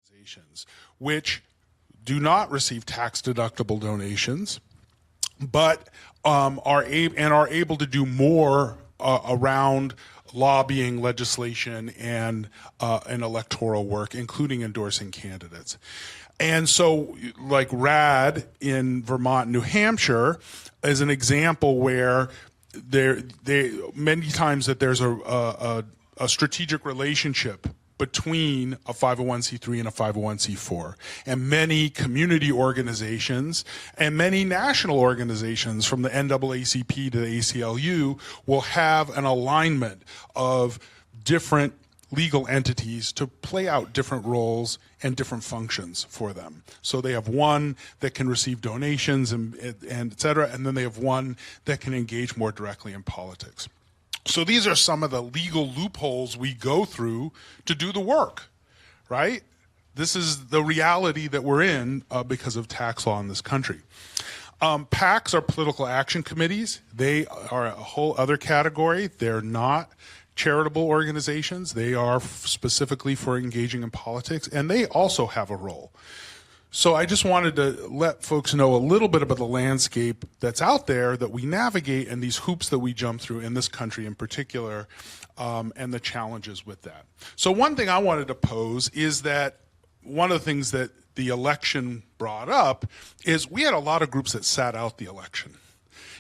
organizations, which do not receive tax-deductible donations, but are able to do more around lobbying, legislation, and electoral work, including endorsing candidates. And so, like RAD in Vermont, New Hampshire, is an example where many times that there's a strategic relationship between a 501c3 and a 501c4. And many community organizations and many national organizations from the NAACP to the ACLU will have an alignment of different legal entities to play out different roles and different functions for them. So they have one that can receive donations and et cetera, and then they have one that can engage more directly in politics. So these are some of the legal loopholes we go through to do the work, right? This is the reality that we're in because of tax law in this country. PACs are political action committees. They are a whole other category. They're not charitable organizations. They are specifically for engaging in politics, and they also have a role. So I just wanted to let folks know a little bit about the landscape that's out there that we navigate and these hoops that we jump through in this country in particular, and the challenges with that. So one thing I wanted to pose is that one of the things that the election brought up is we had a lot of groups that sat out the election.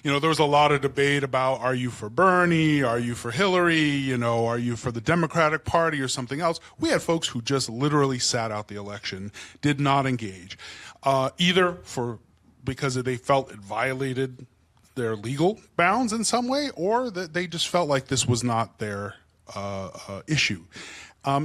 You know, there was a lot of debate about, are you for Bernie? Are you for Hillary? You know, are you for the Democratic Party or something else? We had folks who just literally sat out the election, did not engage, either because they felt it violated their legal bounds in some way, or that they just felt like this was not their issue.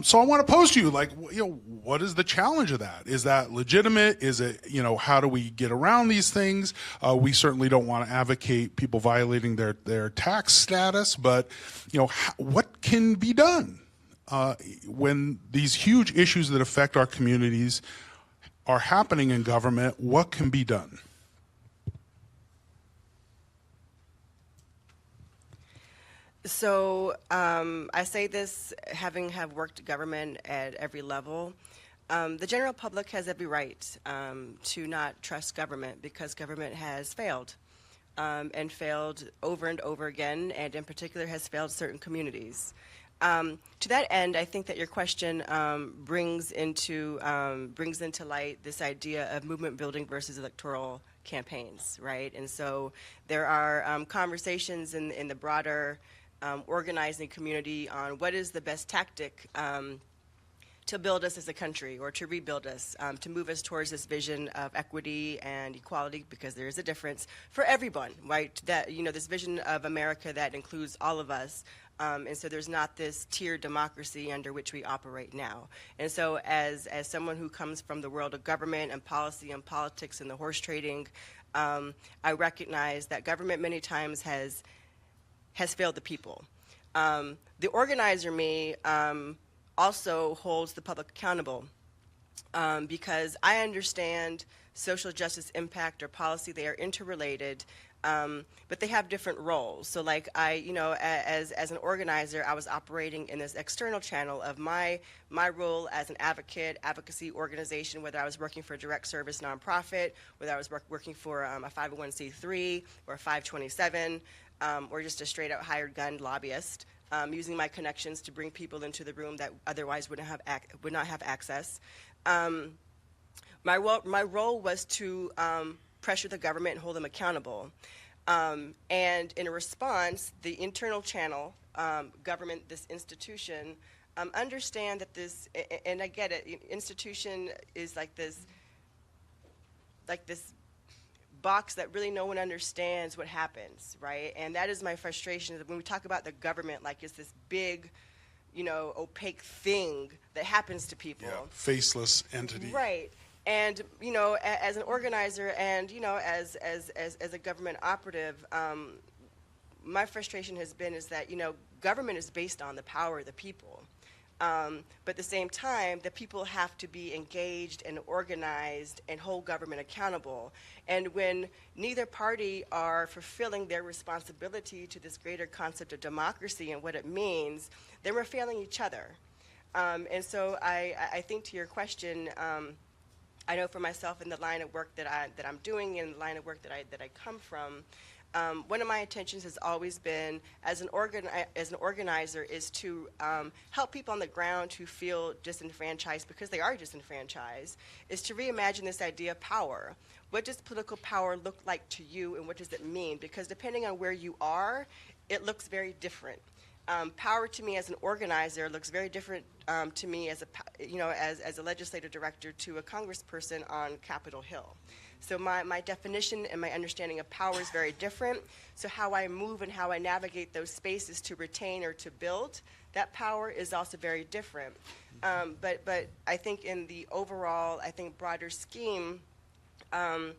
So I want to pose to you, like, you know, what is the challenge of that? Is that legitimate? Is it, you know, how do we get around these things? We certainly don't want to advocate people violating their tax status, but, you know, what can be done when these huge issues that affect our communities are happening in government? What can be done? So I say this having worked government at every level. The general public has every right to not trust government because government has failed and failed over and over again, and in particular has failed certain communities. To that end, I think that your question brings into light this idea of movement building versus electoral campaigns, right? And so there are conversations in the broader organizing community on what is the best tactic to build us as a country, or to rebuild us, to move us towards this vision of equity and equality, because there is a difference for everyone, right? That, you know, this vision of America that includes all of us. And so there's not this tiered democracy under which we operate now. And so as someone who comes from the world of government and policy and politics and the horse trading, I recognize that government many times has failed the people. The organizer me also holds the public accountable because I understand social justice impact or policy. They are interrelated, but they have different roles. So like as an organizer, I was operating in this external channel of my role as an advocacy organization, whether I was working for a direct service nonprofit, whether I was working for a 501c3 or a 527, or just a straight out hired gun lobbyist, using my connections to bring people into the room that otherwise would not have access. My role was to pressure the government and hold them accountable. And in a response, the internal channel, government, this institution, understand that this, and I get it, institution is like this box that really no one understands what happens, right? And that is my frustration, that when we talk about the government like it's this big, you know, opaque thing that happens to people. Yeah, faceless entity. Right. And, you know, as an organizer and, you know, as a government operative, my frustration has been is that, you know, government is based on the power of the people. But at the same time, the people have to be engaged and organized and hold government accountable. And when neither party are fulfilling their responsibility to this greater concept of democracy and what it means, then we're failing each other. And so I think to your question, I know for myself in the line of work that I'm doing and the line of work that I come from, one of my intentions has always been, as an organizer, is to help people on the ground who feel disenfranchised because they are disenfranchised, is to reimagine this idea of power. What does political power look like to you, and what does it mean? Because depending on where you are, it looks very different. Power to me as an organizer looks very different to me as a legislative director to a congressperson on Capitol Hill. So my definition and my understanding of power is very different. So how I move and how I navigate those spaces to retain or to build that power is also very different. But I think in the overall, broader scheme, the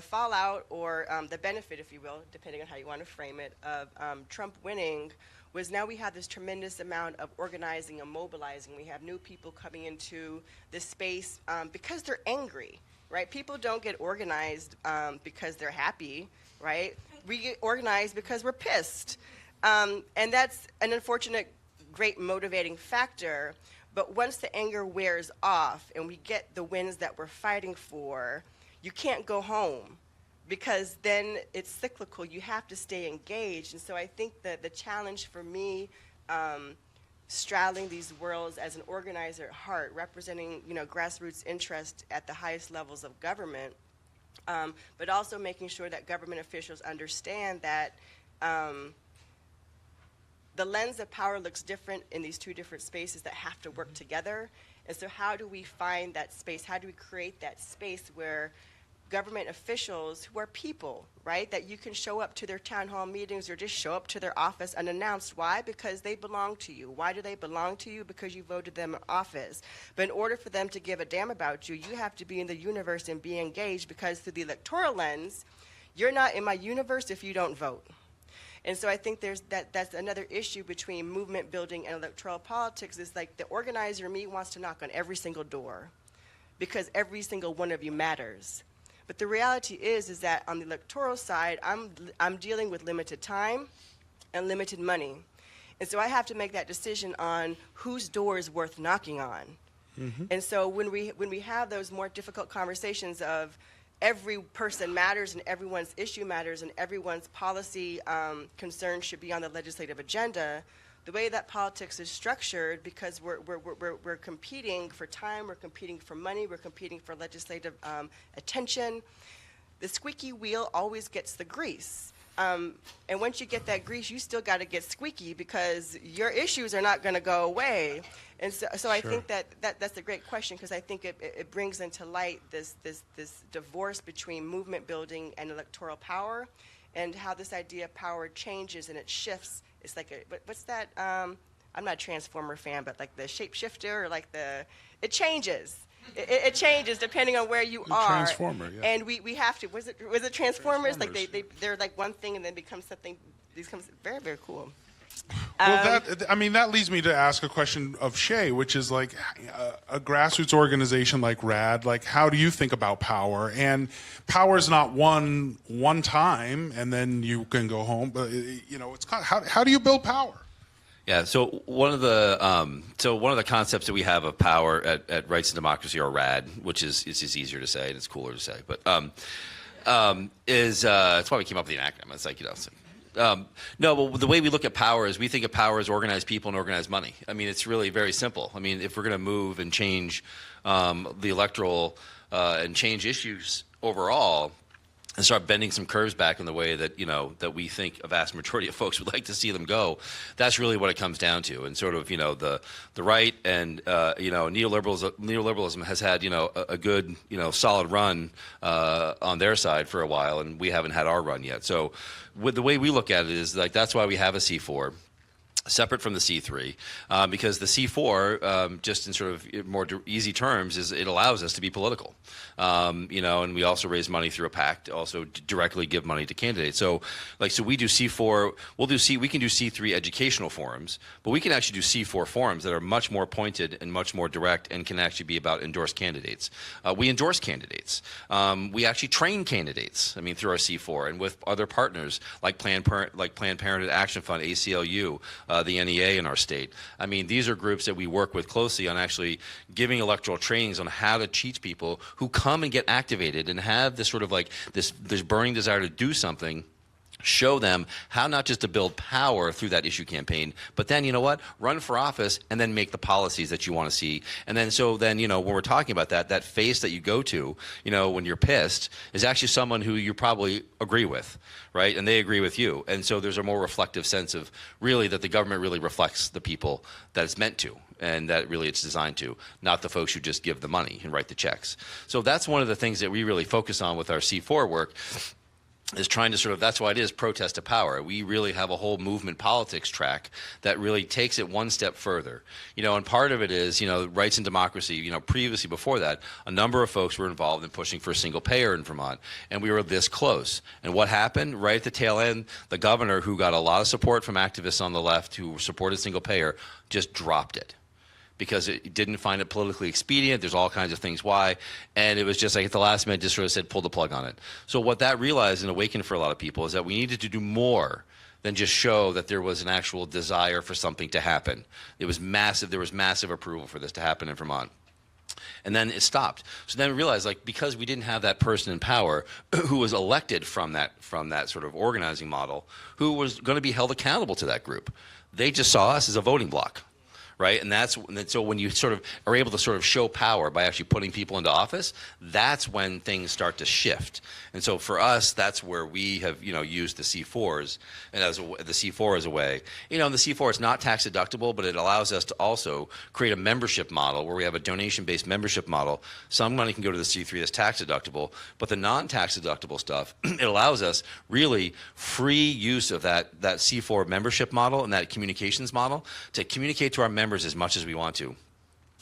fallout or the benefit, if you will, depending on how you want to frame it, of Trump winning was now we have this tremendous amount of organizing and mobilizing. We have new people coming into this space because they're angry, right? People don't get organized because they're happy, right? We get organized because we're pissed. And that's an unfortunate, great motivating factor. But once the anger wears off and we get the wins that we're fighting for, you can't go home because then it's cyclical. You have to stay engaged. And so I think that the challenge for me, straddling these worlds as an organizer at heart, representing grassroots interest at the highest levels of government, but also making sure that government officials understand that the lens of power looks different in these two different spaces that have to work together. And so how do we find that space? How do we create that space where government officials, who are people, right, that you can show up to their town hall meetings or just show up to their office unannounced? Why? Because they belong to you. Why do they belong to you? Because you voted them in office. But in order for them to give a damn about you, you have to be in the universe and be engaged, because through the electoral lens, you're not in my universe if you don't vote. And so I think that's another issue between movement building and electoral politics, is like the organizer me wants to knock on every single door because every single one of you matters. But the reality is that on the electoral side, I'm dealing with limited time and limited money. And so I have to make that decision on whose door is worth knocking on. Mm-hmm. And so when we have those more difficult conversations of every person matters and everyone's issue matters and everyone's policy concern should be on the legislative agenda, the way that politics is structured, because we're competing for time, we're competing for money, we're competing for legislative attention, the squeaky wheel always gets the grease. And once you get that grease, you still got to get squeaky because your issues are not going to go away. And so sure. I think that's a great question, because I think it brings into light this divorce between movement building and electoral power, and how this idea of power changes and it shifts. It's like what's that? I'm not a Transformer fan, but like the shapeshifter, or like it changes. It changes depending on where you are. Transformer, yeah. And we have to. Was it Transformers? Like they're like one thing and then becomes something. Becomes very, very cool. Well, that leads me to ask a question of Shay, which is like a grassroots organization like RAD. Like, how do you think about power? And power is not one time and then you can go home. But it's kind of, how do you build power? Yeah. So one of the concepts that we have of power at Rights and Democracy, or RAD, which is it's just easier to say and it's cooler to say, but that's why we came up with the acronym. It's like no, but the way we look at power is we think of power as organized people and organized money. I mean, it's really very simple. I mean, if we're going to move and change the electoral and change issues overall, and start bending some curves back in the way that that we think a vast majority of folks would like to see them go, that's really what it comes down to. And sort of the right and neoliberalism has had a good solid run on their side for a while, and we haven't had our run yet. So with the way we look at it is like that's why we have a C4. Separate from the C3, because the C4, just in sort of more easy terms, is it allows us to be political, and we also raise money through a PAC to also directly give money to candidates. So we do C4, we can do C3 educational forums, but we can actually do C4 forums that are much more pointed and much more direct and can actually be about endorsed candidates. We endorse candidates. We actually train candidates. I mean, through our C4 and with other partners like Planned Parenthood Action Fund, ACLU. the NEA in our state. I mean, these are groups that we work with closely on actually giving electoral trainings on how to teach people who come and get activated and have this sort of like this burning desire to do something. Show them how not just to build power through that issue campaign, but then, you know what, run for office and then make the policies that you want to see. And then, so then, you know, when we're talking about that face that you go to, you know, when you're pissed, is actually someone who you probably agree with, right? And they agree with you. And so there's a more reflective sense of really that the government really reflects the people that it's meant to, and that really it's designed to, not the folks who just give the money and write the checks. So that's one of the things that we really focus on with our C4 work, is trying to sort of, that's why it is protest to power. We really have a whole movement politics track that really takes it one step further. You know, and part of it is, you know, rights and democracy. You know, previously before that, a number of folks were involved in pushing for a single payer in Vermont, and we were this close. And what happened? Right at the tail end, the governor, who got a lot of support from activists on the left who supported single payer, just dropped it, because it didn't find it politically expedient. There's all kinds of things why. And it was just like at the last minute, just sort of said, pull the plug on it. So what that realized and awakened for a lot of people is that we needed to do more than just show that there was an actual desire for something to happen. It was massive. There was massive approval for this to happen in Vermont. And then it stopped. So then we realized, like, because we didn't have that person in power who was elected from that sort of organizing model, who was going to be held accountable to that group, they just saw us as a voting bloc. Right? And so when you sort of are able to sort of show power by actually putting people into office, that's when things start to shift. And so for us, that's where we have, you know, used the C4s and the C4 as a way. You know, and the C4 is not tax deductible, but it allows us to also create a membership model where we have a donation-based membership model. Some money can go to the C3 that's tax deductible, but the non-tax deductible stuff, it allows us really free use of that C4 membership model and that communications model to communicate to our members as much as we want to.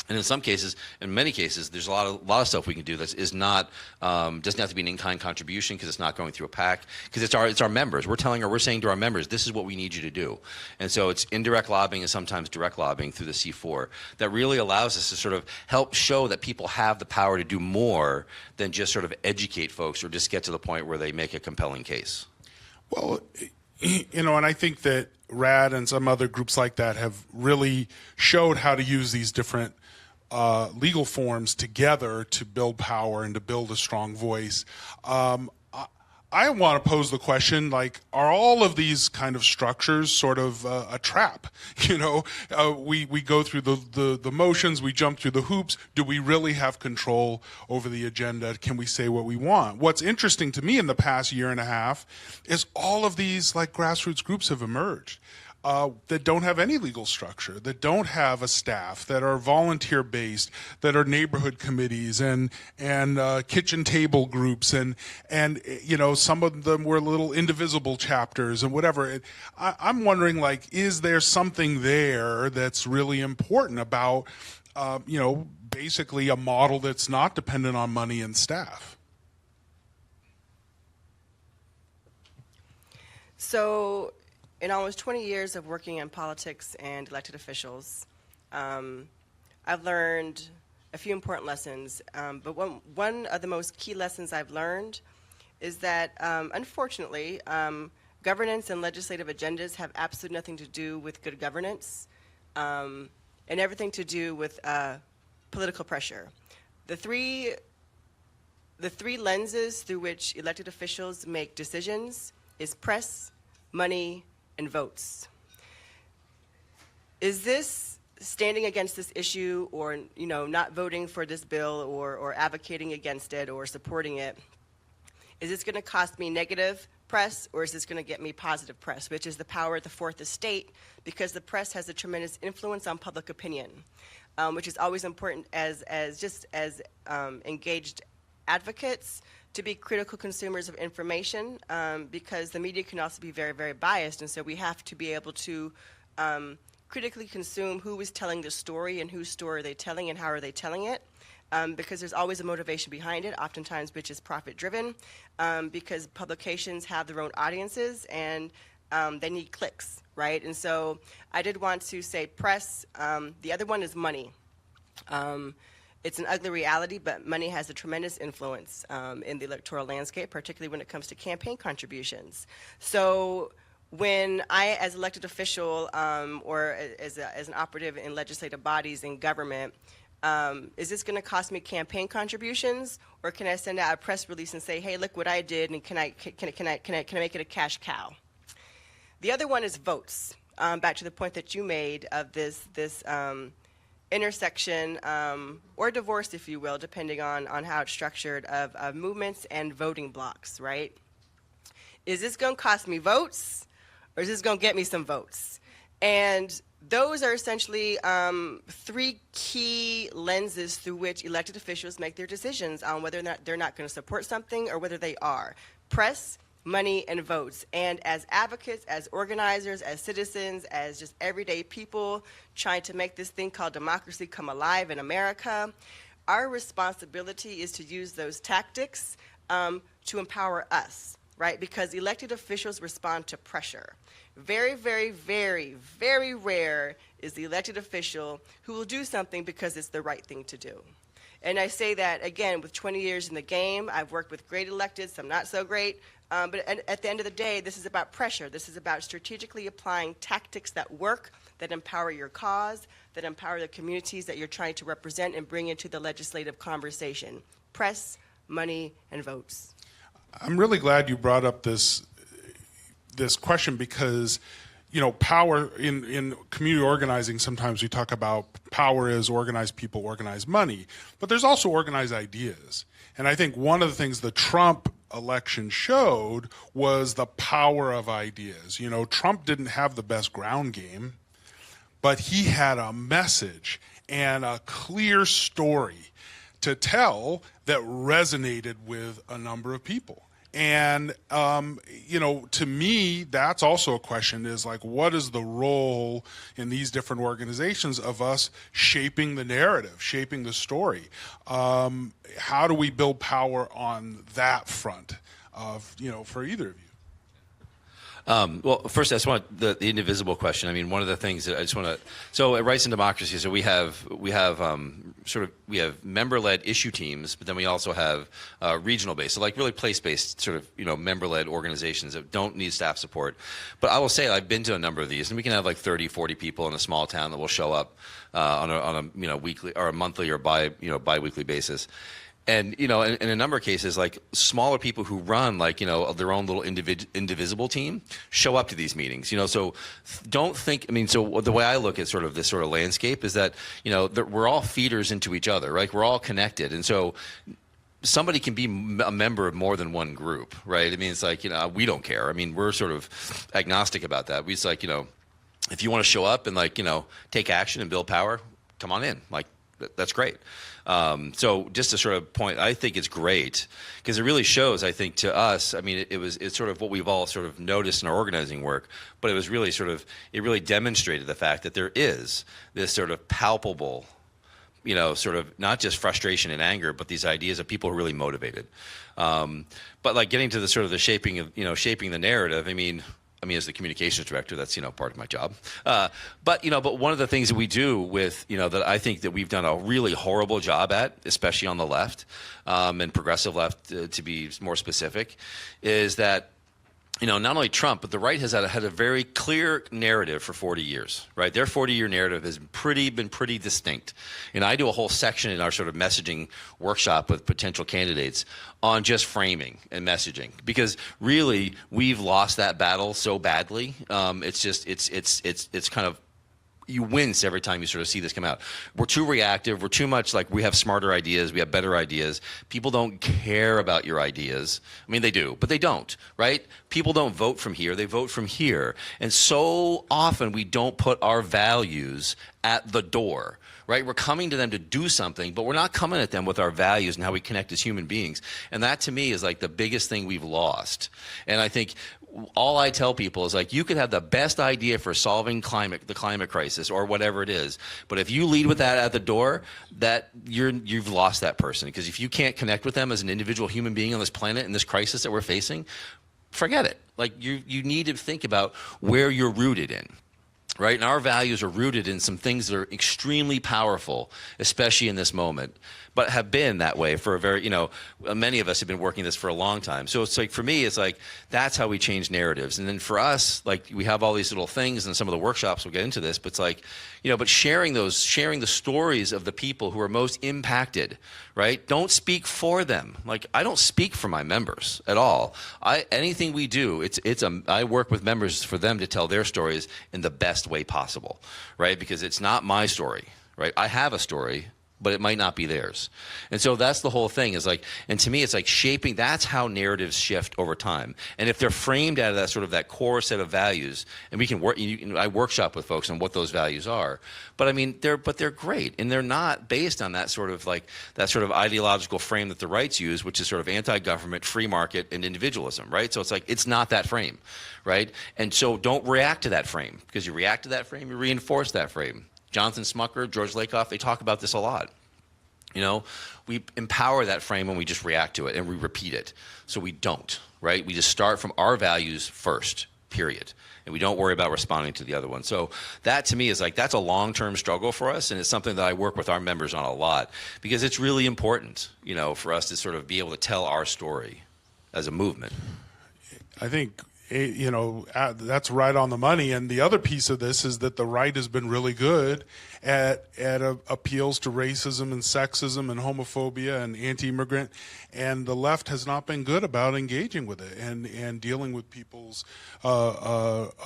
And in some cases, in many cases, there's a lot of stuff we can do that is not doesn't have to be an in-kind contribution, because it's not going through a PAC, because it's our members. We're saying to our members, this is what we need you to do. And so it's indirect lobbying and sometimes direct lobbying through the C4 that really allows us to sort of help show that people have the power to do more than just sort of educate folks or just get to the point where they make a compelling case. Well, you know, and I think that RAD and some other groups like that have really showed how to use these different legal forms together to build power and to build a strong voice. I want to pose the question, like, are all of these kind of structures sort of a trap? You know, we go through the motions, we jump through the hoops. Do we really have control over the agenda? Can we say what we want? What's interesting to me in the past year and a half is all of these, like, grassroots groups have emerged. That don't have any legal structure, that don't have a staff, that are volunteer-based, that are neighborhood committees and kitchen table groups, and you know, some of them were little indivisible chapters and whatever. I'm wondering, like, is there something there that's really important about, you know, basically a model that's not dependent on money and staff? So, in almost 20 years of working in politics and elected officials, I've learned a few important lessons. But one of the most key lessons I've learned is that, unfortunately, governance and legislative agendas have absolutely nothing to do with good governance, and everything to do with political pressure. The three lenses through which elected officials make decisions is press, money, and votes. Is this standing against this issue, or, you know, not voting for this bill, or advocating against it, or supporting it? Is this going to cost me negative press, or is this going to get me positive press, which is the power of the fourth estate, because the press has a tremendous influence on public opinion, which is always important as engaged advocates to be critical consumers of information, because the media can also be very, very biased, and so we have to be able to critically consume who is telling the story and whose story are they telling and how are they telling it, because there's always a motivation behind it, oftentimes which is profit-driven, because publications have their own audiences and they need clicks, right? And so I did want to say press. The other one is money. It's an ugly reality, but money has a tremendous influence in the electoral landscape, particularly when it comes to campaign contributions. So when I, as elected official or as an operative in legislative bodies in government, is this going to cost me campaign contributions, or can I send out a press release and say, "Hey, look what I did," and can I make it a cash cow? The other one is votes. Back to the point that you made of this intersection or divorce, if you will, depending on how it's structured, of movements and voting blocks. Right? Is this going to cost me votes, or is this going to get me some votes? And those are essentially three key lenses through which elected officials make their decisions on whether or not they're not going to support something or whether they are. Press, money, and votes. And as advocates, as organizers, as citizens, as just everyday people trying to make this thing called democracy come alive in America, our responsibility is to use those tactics to empower us, right? Because elected officials respond to pressure. Very, very, very, very rare is the elected official who will do something because it's the right thing to do. And I say that, again, with 20 years in the game. I've worked with great electeds, some not so great. But at the end of the day, this is about pressure. This is about strategically applying tactics that work, that empower your cause, that empower the communities that you're trying to represent and bring into the legislative conversation. Press, money, and votes. I'm really glad you brought up this question because, you know, power in community organizing, sometimes we talk about power is organized people, organized money, but there's also organized ideas. And I think one of the things the Trump election showed was the power of ideas. You know, Trump didn't have the best ground game, but he had a message and a clear story to tell that resonated with a number of people. And, you know, to me, that's also a question is like, what is the role in these different organizations of us shaping the narrative, shaping the story? How do we build power on that front of, you know, for either of you? Well, first, I just want the indivisible question. I mean, one of the things that I just want to. So at Rights and Democracy, so we have member-led issue teams, but then we also have regional-based, so like really place-based sort of, you know, member-led organizations that don't need staff support. But I will say I've been to a number of these, and we can have like 30, 40 people in a small town that will show up on a you know, weekly or a monthly or bi-weekly basis. And, you know, in a number of cases, like smaller people who run like, you know, their own little indivisible team show up to these meetings, you know, so don't think, I mean, so the way I look at sort of this sort of landscape is that, you know, we're all feeders into each other, right? We're all connected. And so somebody can be a member of more than one group, right? I mean, it's like, you know, we don't care. I mean, we're sort of agnostic about that. We just like, you know, if you want to show up and like, you know, take action and build power, come on in. Like, that's great. So just to sort of point, I think it's great because it really shows, I think, to us, I mean, it's sort of what we've all sort of noticed in our organizing work, but it was really sort of, it really demonstrated the fact that there is this sort of palpable, you know, sort of not just frustration and anger, but these ideas of people who are really motivated. But like getting to the sort of the shaping of, you know, shaping the narrative, I mean, as the communications director, that's, you know, part of my job. But, you know, but one of the things that we do with, you know, that I think that we've done a really horrible job at, especially on the left and progressive left, to be more specific, is that, you know, not only Trump, but the right has had a very clear narrative for 40 years, right? Their 40-year narrative has been pretty distinct. And I do a whole section in our sort of messaging workshop with potential candidates on just framing and messaging, because really we've lost that battle so badly. It's kind of, you wince every time you sort of see this come out. We're too reactive. We're too much like we have smarter ideas. We have better ideas. People don't care about your ideas. I mean, they do, but they don't, right? People don't vote from here. They vote from here. And so often we don't put our values at the door, right? We're coming to them to do something, but we're not coming at them with our values and how we connect as human beings. And that to me is like the biggest thing we've lost. And I think all I tell people is like, you could have the best idea for solving the climate crisis or whatever it is, but if you lead with that at the door, that you've lost that person. Because if you can't connect with them as an individual human being on this planet in this crisis that we're facing, forget it. Like you need to think about where you're rooted in. right? And our values are rooted in some things that are extremely powerful, especially in this moment, but have been that way for a very, many of us have been working this for a long time. So it's like, for me, it's like, that's how we change narratives. And then for us, like, we have all these little things, and some of the workshops will get into this, but it's like, but sharing the stories of the people who are most impacted, right? Don't speak for them. Like, I don't speak for my members at all. Anything we do, I work with members for them to tell their stories in the best way possible, right? Because it's not my story, right? I have a story, but it might not be theirs. And so that's the whole thing, is like, and to me, it's like shaping, that's how narratives shift over time. And if they're framed out of that sort of that core set of values, and we can work, I workshop with folks on what those values are, but I mean, they're great. And they're not based on that sort of ideological frame that the rights use, which is sort of anti-government, free market, and individualism, right? So it's like, it's not that frame, right? And so don't react to that frame, because you react to that frame, you reinforce that frame. Jonathan Smucker, George Lakoff, they talk about this a lot. We empower that frame when we just react to it and we repeat it. So we don't, right? We just start from our values first, period. And we don't worry about responding to the other one. So that, to me, is like, that's a long-term struggle for us, and it's something that I work with our members on a lot, because it's really important, for us to sort of be able to tell our story as a movement. I think, that's right on the money. And the other piece of this is that the right has been really good at appeals to racism and sexism and homophobia and anti-immigrant, and the left has not been good about engaging with it and dealing with people's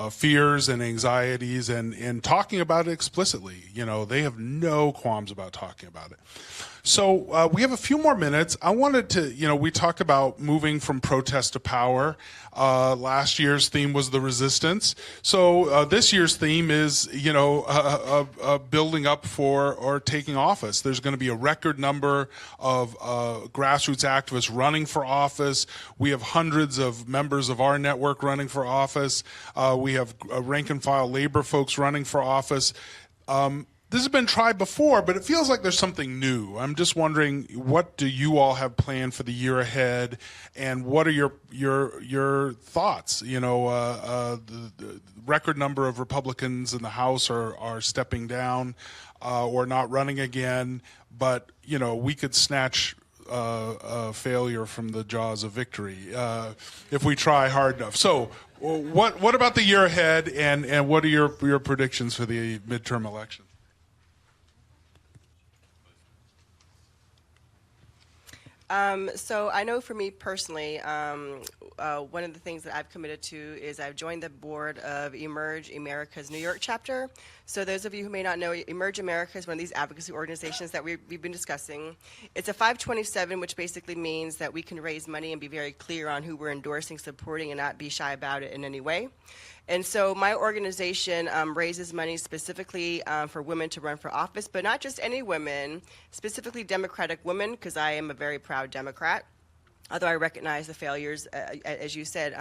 fears and anxieties and talking about it explicitly. They have no qualms about talking about it. So we have a few more minutes. I wanted to, we talked about moving from protest to power. Last year's theme was the resistance. So this year's theme is, building up for or taking office. There's going to be a record number of grassroots activists running for office. We have hundreds of members of our network running for office. We have rank and file labor folks running for office. This has been tried before, but it feels like there's something new. I'm just wondering, what do you all have planned for the year ahead, and what are your thoughts? The record number of Republicans in the House are stepping down or not running again, but we could snatch failure from the jaws of victory if we try hard enough. So, what about the year ahead, and what are your predictions for the midterm election? So I know for me personally, one of the things that I've committed to is I've joined the board of Emerge America's New York chapter. So those of you who may not know, Emerge America is one of these advocacy organizations that we've been discussing. It's a 527, which basically means that we can raise money and be very clear on who we're endorsing, supporting, and not be shy about it in any way. And so my organization raises money specifically for women to run for office, but not just any women, specifically Democratic women, because I am a very proud Democrat. Although I recognize the failures, as you said,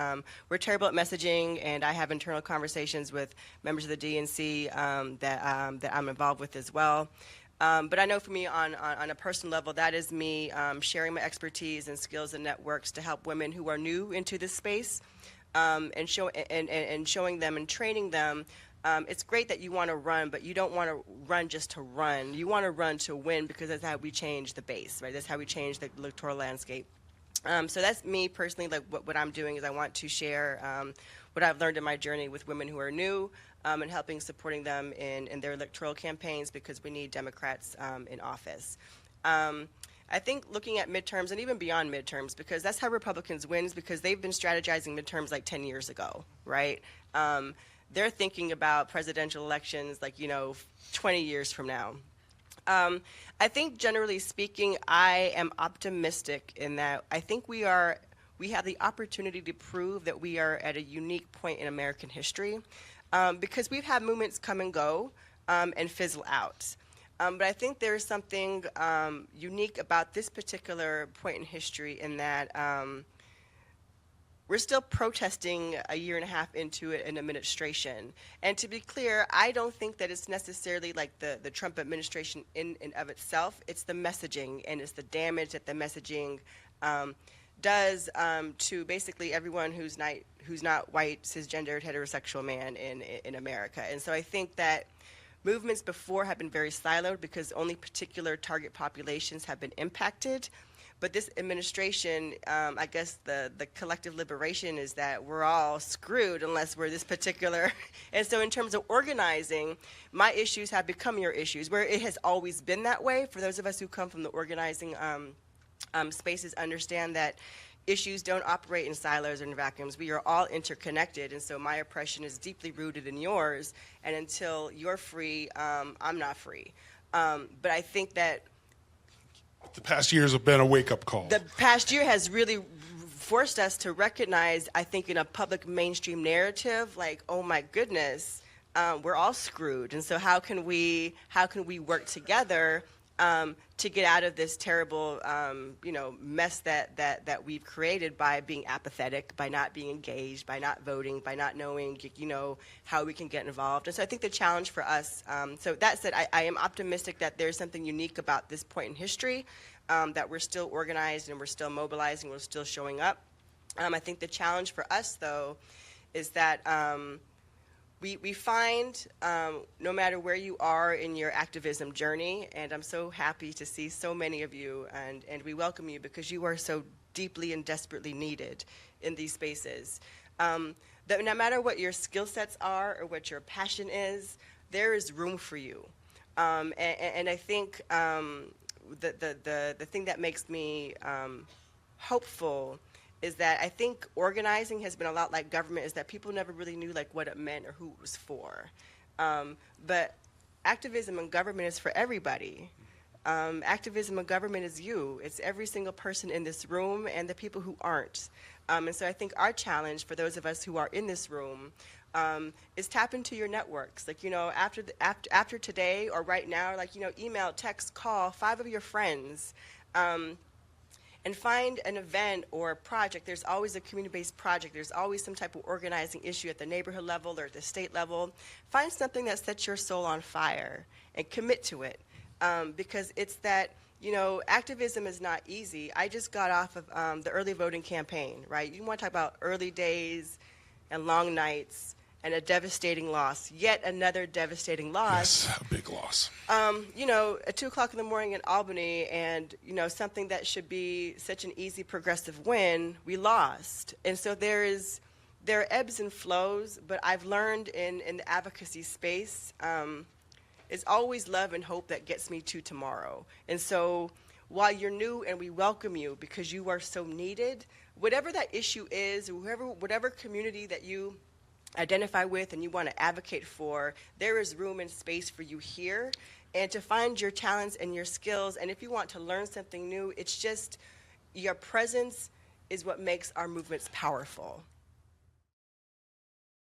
we're terrible at messaging, and I have internal conversations with members of the DNC that I'm involved with as well. But I know for me, on a personal level, that is me sharing my expertise and skills and networks to help women who are new into this space. And showing them and training them. It's great that you want to run, but you don't want to run just to run. You want to run to win, because that's how we change the base, right? That's how we change the electoral landscape. So that's me personally. Like what I'm doing is I want to share what I've learned in my journey with women who are new, and helping supporting them in their electoral campaigns, because we need Democrats in office. I think looking at midterms and even beyond midterms, because that's how Republicans wins, because they've been strategizing midterms like 10 years ago, right? They're thinking about presidential elections like, 20 years from now. I think generally speaking, I am optimistic in that I think we have the opportunity to prove that we are at a unique point in American history, because we've had movements come and go and fizzle out. But I think there is something unique about this particular point in history, in that we're still protesting a year and a half into an administration. And to be clear, I don't think that it's necessarily like the Trump administration in and of itself. It's the messaging, and it's the damage that the messaging does to basically everyone who's not white, cisgendered, heterosexual man in America. And so I think that movements before have been very siloed because only particular target populations have been impacted. But this administration, I guess the collective liberation is that we're all screwed unless we're this particular. And so in terms of organizing, my issues have become your issues, where it has always been that way. For those of us who come from the organizing spaces, understand that issues don't operate in silos or in vacuums. We are all interconnected, and so my oppression is deeply rooted in yours, and until you're free, I'm not free. But I think that The past years have been a wake-up call. the past year has really forced us to recognize, I think, in a public mainstream narrative, like, oh my goodness, we're all screwed. And so how can we work together to get out of this terrible, mess that we've created by being apathetic, by not being engaged, by not voting, by not knowing, how we can get involved. And so I think the challenge for us, so that said, I am optimistic that there's something unique about this point in history, that we're still organized and we're still mobilizing, we're still showing up. I think the challenge for us, though, is that we find, no matter where you are in your activism journey, and I'm so happy to see so many of you, and we welcome you because you are so deeply and desperately needed in these spaces, that no matter what your skill sets are or what your passion is, there is room for you. And I think the thing that makes me hopeful is that I think organizing has been a lot like government, is that people never really knew like what it meant or who it was for. But activism and government is for everybody. Activism and government is you. It's every single person in this room and the people who aren't. And so I think our challenge for those of us who are in this room is tap into your networks. Like, after today or right now, like, email, text, call 5 of your friends. And find an event or a project. There's always a community-based project. There's always some type of organizing issue at the neighborhood level or at the state level. Find something that sets your soul on fire and commit to it. Because it's that, activism is not easy. I just got off of the early voting campaign, right? You want to talk about early days and long nights and a devastating loss, yet another devastating loss. Yes, a big loss. At 2 o'clock in the morning in Albany, and, something that should be such an easy progressive win, we lost. And so there are ebbs and flows, but I've learned in the advocacy space, it's always love and hope that gets me to tomorrow. And so while you're new and we welcome you because you are so needed, whatever that issue is, whatever community that you identify with and you want to advocate for, there is room and space for you here, and to find your talents and your skills. And if you want to learn something new, it's just your presence is what makes our movements powerful.